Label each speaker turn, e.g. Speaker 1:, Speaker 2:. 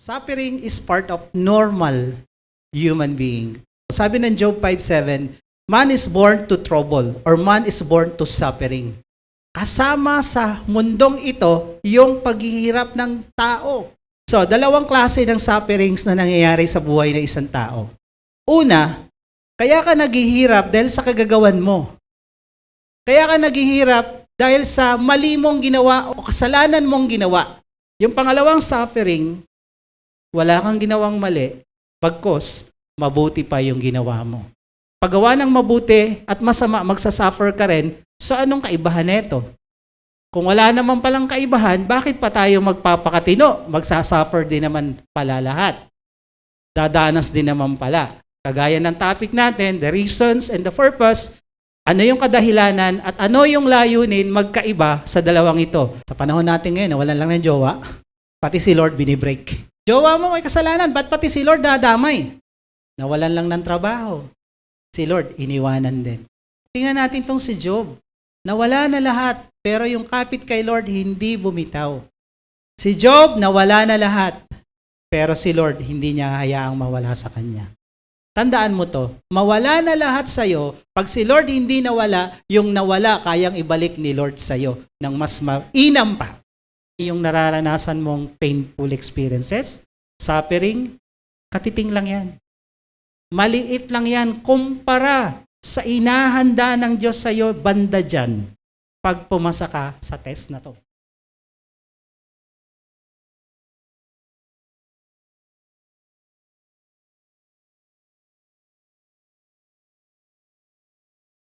Speaker 1: Suffering is part of normal human being. Sabi ng Job 5:7, man is born to trouble or man is born to suffering. Kasama sa mundong ito yung paghihirap ng tao. So, dalawang klase ng sufferings na nangyayari sa buhay ng isang tao. Una, kaya ka naghihirap dahil sa kagagawan mo. Kaya ka naghihirap dahil sa mali mong ginawa o kasalanan mong ginawa. Yung pangalawang suffering, wala kang ginawang mali, bagkus, mabuti pa yung ginawa mo. Paggawa ng mabuti at masama, magsasuffer ka rin, so anong kaibahan nito? Kung wala naman palang kaibahan, bakit pa tayo magpapakatino? Magsasuffer din naman pala lahat. Dadanas din naman pala. Kagaya ng topic natin, the reasons and the purpose, ano yung kadahilanan at ano yung layunin magkaiba sa dalawang ito. Sa panahon natin ngayon, nawalan lang ng jowa, pati si Lord binibreak. Jowa mo may kasalanan, ba't pati si Lord dadamay? Nawalan lang ng trabaho. Si Lord iniwanan din. Tingnan natin tong si Job. Nawala na lahat, pero yung kapit kay Lord hindi bumitaw. Si Job nawala na lahat, pero si Lord hindi niya hayaang mawala sa kanya. Tandaan mo to, mawala na lahat sa'yo, pag si Lord hindi nawala, yung nawala kayang ibalik ni Lord sa'yo ng mas mainam pa. Yung nararanasan mong painful experiences, suffering, katiting lang yan. Maliit lang yan kumpara sa inahanda ng Diyos sa'yo banda dyan pag pumasa ka sa test na to.